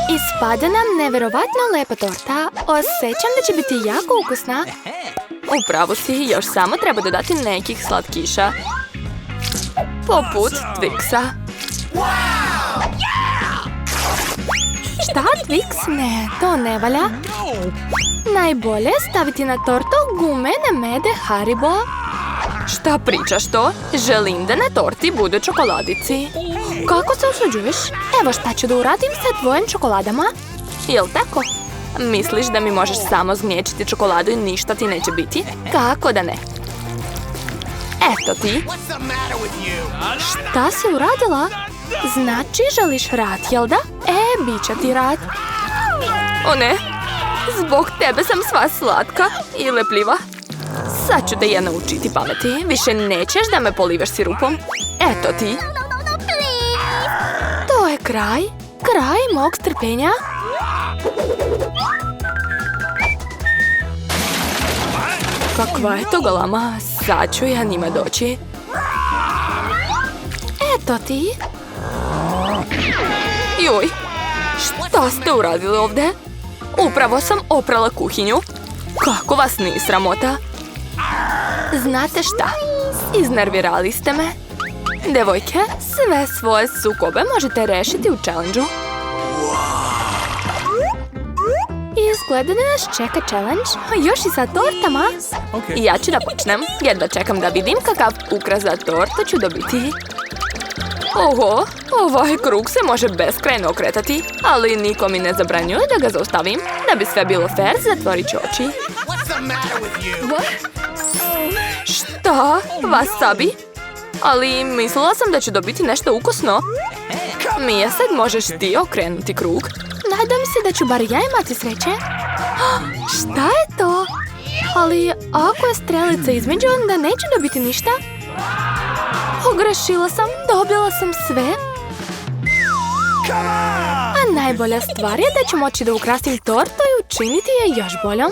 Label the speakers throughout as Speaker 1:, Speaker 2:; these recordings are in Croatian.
Speaker 1: Ispada nam nevjerovatno lepa torta. Osjećam da će biti jako ukusna. Upravo si, još samo treba dodati nekih slatkiša. Poput Twixa. Šta, Twix? Ne, to ne valja. Najbolje je staviti na tortu gumene mede Haribo. Šta pričaš to? Želim da na torti budu čokoladici. Kako se usuđuješ? Evo šta ću da uradim sa tvojim čokoladama. Jel tako? Misliš da mi možeš samo zgnječiti čokoladu i ništa ti neće biti? Kako da ne? Eto ti. Šta si uradila? Znači želiš rat, jel da? Bit će ti rat. O ne, zbog tebe sam sva slatka i lepljiva. Sad ću te ja naučiti pameti. Više nećeš da me polivaš sirupom. Eto ti. To je kraj. Kraj mog strpljenja. Kakva je to galama? Sad ću ja njima doći. Eto ti. Joj, šta ste uradili ovdje? Upravo sam oprala kuhinju. Kako vas nije sramota? Znate šta? Iznervirali ste me. Devojke, sve svoje sukobe možete rešiti u challenge-u. Izgleda da nas čeka challenge. Još i sa tortama. Ja ću da počnem. Jedva čekam da vidim kakav ukras za tortu ću dobiti. Oho, ovaj krug se može beskrajno okretati, ali niko mi ne zabranjuje da ga zaustavim. Da bi sve bilo fair, zatvorit ću oči. Šta? Wasabi? Ali mislila sam da ću dobiti nešto ukusno. Mija, sad možeš ti okrenuti krug. Nadam se da ću bar ja imati sreće. Šta je to? Ali ako je strelica između, onda neću dobiti ništa. Pogrešila sam, dobila sam sve. A najbolja stvar je da ću moći da ukrasim tortu i učiniti je još boljom.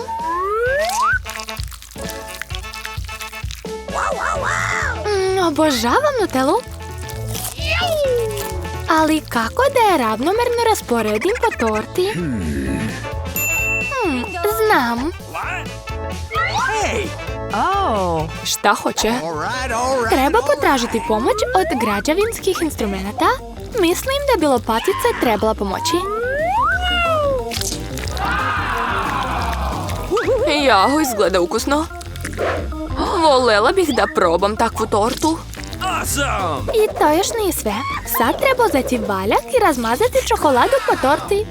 Speaker 1: Obožavam Nutellu. Ali kako da je ravnomerno rasporedim po torti? Znam. Šta hoće? Treba potražiti pomoć od građevinskih instrumenata. Mislim da bi lopatica trebala pomoći. Jao, izgleda ukusno. Volela bih da probam takvu tortu. I to još nije sve. Sad treba uzeti valjak i razmazati čokoladu po torti.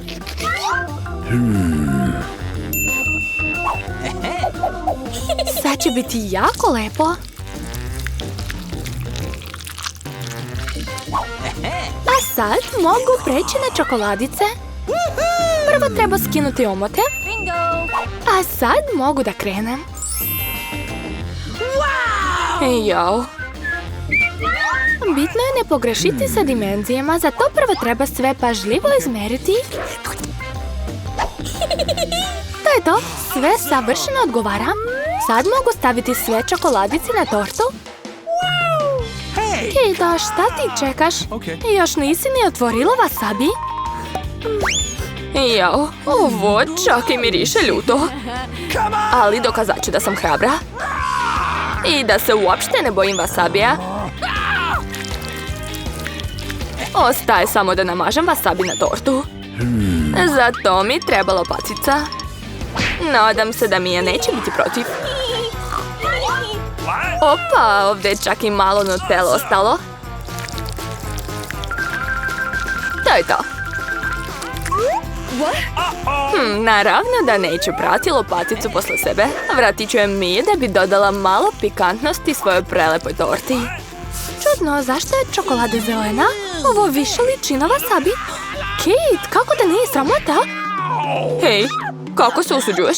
Speaker 1: Sad će biti jako lepo. A sad mogu preći na čokoladice. Prvo treba skinuti omote. A sad mogu da krenem. Jao. Bitno je ne pogrešiti sa dimenzijama, zato prvo treba sve pažljivo izmeriti. To je to, sve savršeno odgovara. Sad mogu staviti sve čokoladice na tortu. Kida, šta ti čekaš? Još nisi ni otvorila wasabi? Jao, ovo čak i miriše ljuto. Ali dokazat ću da sam hrabra. I da se uopšte ne bojim wasabija. Ostaje samo da namažem wasabi na tortu. Za to mi treba lopatica. Nadam se da Mija neće biti protiv. Opa, ovdje je čak i malo Nutelle ostalo. To je to. Naravno da neću prati lopaticu posle sebe. Vratit ću je Miji da bi dodala malo pikantnosti svojoj prelepoj torti. Čudno, zašto je čokolada zelena? Ovo više liči na wasabi. Kate, kako da nije sramota? Hej, kako se usuđuješ?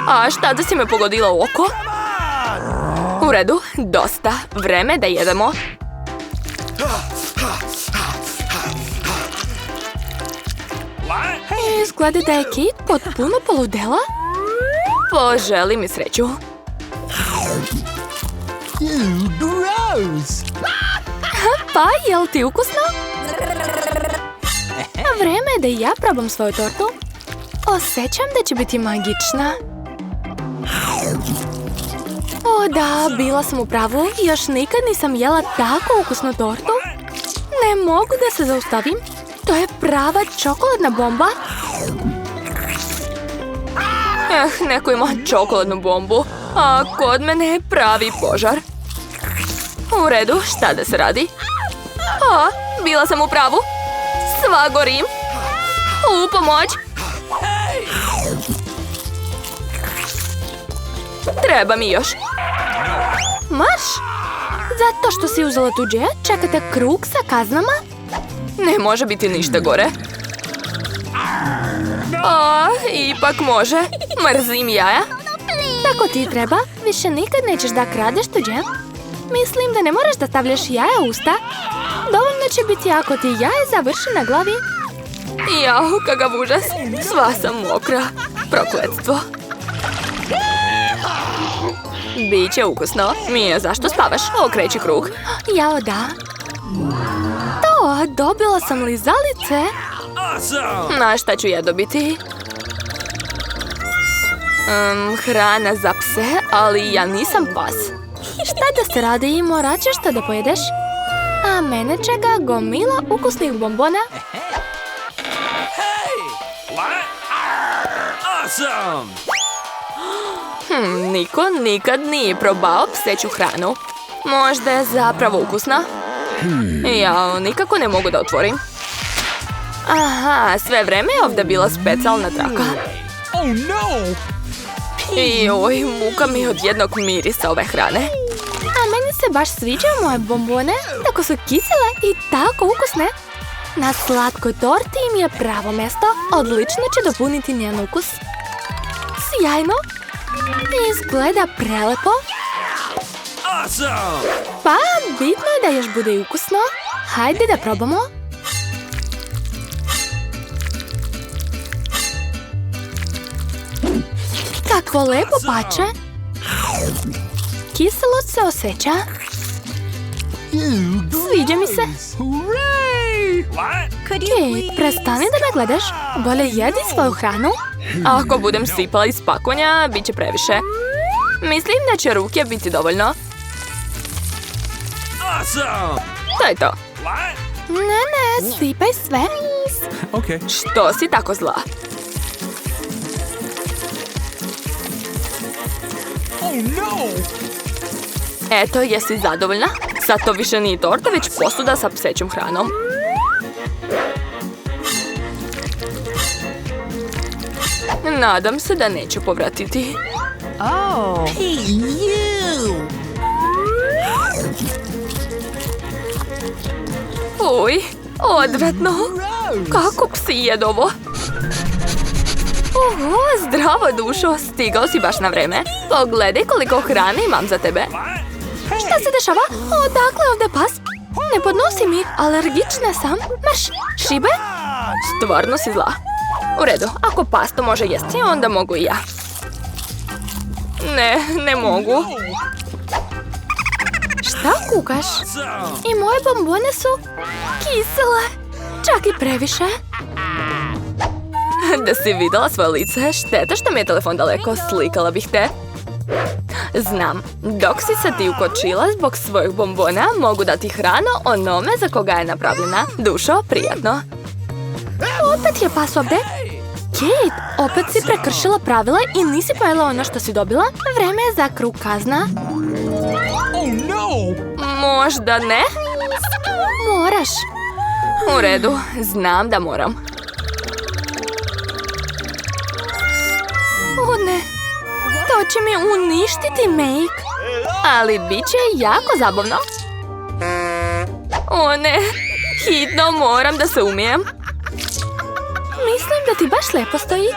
Speaker 1: A šta da si me pogodila u oko? U redu, dosta. Vreme da jedemo. Izgleda da je Kate potpuno poludela. Poželi mi sreću.
Speaker 2: Gross!
Speaker 1: Pa, jel ti ukusno? Vreme je da i ja probam svoju tortu. Osjećam da će biti magična. O da, bila sam u pravu. Još nikad nisam jela tako ukusnu tortu. Ne mogu da se zaustavim. To je prava čokoladna bomba. Neko ima čokoladnu bombu, a kod mene je pravi požar. U redu, šta da se radi? Bila sam u pravu. Sva gorim. U pomoć. Treba mi još. Marš! Zato što si uzela tuđe, čekate krug sa kaznama? Ne može biti ništa gore. Ipak može. Mrzim jaja. Tako ti treba. Više nikad nećeš da kradeš tuđe. Mislim da ne moraš da stavljaš jaja u usta. Dovoljno će biti ako ti jaje završi na glavi. Jao, kakav užas. Sva sam mokra. Prokletstvo. Biće ukusno. Mija, zašto spavaš? Okreći krug. Jao, da. Dobila sam lizalice. Na šta ću ja dobiti? Hrana za pse, ali ja nisam pas. Šta da se radi? Morat ćeš što da pojedeš? A mene čeka gomila ukusnih bombona. Niko nikad nije probao pseću hranu. Možda je zapravo ukusna. Ja nikako ne mogu da otvorim. Aha, sve vreme je ovdje bila specijalna traka. Joj, muka mi od jednog mirisa ove hrane. A meni se baš sviđaju moje bombone. Tako su kisele i tako ukusne. Na slatkoj torti im je pravo mjesto. Odlično će dopuniti njen ukus. Sjajno. Izgleda prelepo. Pa, bitno je da još bude i ukusno. Hajde da probamo. Kako lepo pače. Kiselost se osjeća. Sviđa mi se. Kate, prestani da me gledaš. Bolje jedi svoju hranu. Ako budem sipala iz pakonja, bit će previše. Mislim da će ruke biti dovoljno. To je to. Ne, sipaj sve. Što si tako zla? Eto, jesi zadovoljna? Sad to više nije torta, već posuda sa psećom hranom. Nadam se da neće povratiti. Uj, odvratno. Kako psi jedu ovo? Oho, zdravo dušo, stigao si baš na vreme. Pogledaj koliko hrane imam za tebe. Šta se dešava? Odakle ovdje pas? Ne podnosi mi, alergična sam. Marš, šibe? Stvarno si zla. U redu, ako pas to može jesti, onda mogu i ja. Ne mogu. Šta kukaš? I moje bombone su kisele. Čak i previše. Da si vidjela svoje lice, šteta što mi je telefon daleko, slikala bih te. Znam, dok si se ti ukočila zbog svojih bombona, mogu dati hranu onome za koga je napravljena. Dušo, prijatno. Opet je pas ovdje. Kate, opet si prekršila pravila i nisi pojela ono što si dobila. Vreme je za krug kazna. Možda ne? Moraš. U redu, znam da moram. O ne, to će mi uništiti make. Ali bit će jako zabavno. O ne, hitno moram da se umijem. Mislim da ti baš lepo stoji.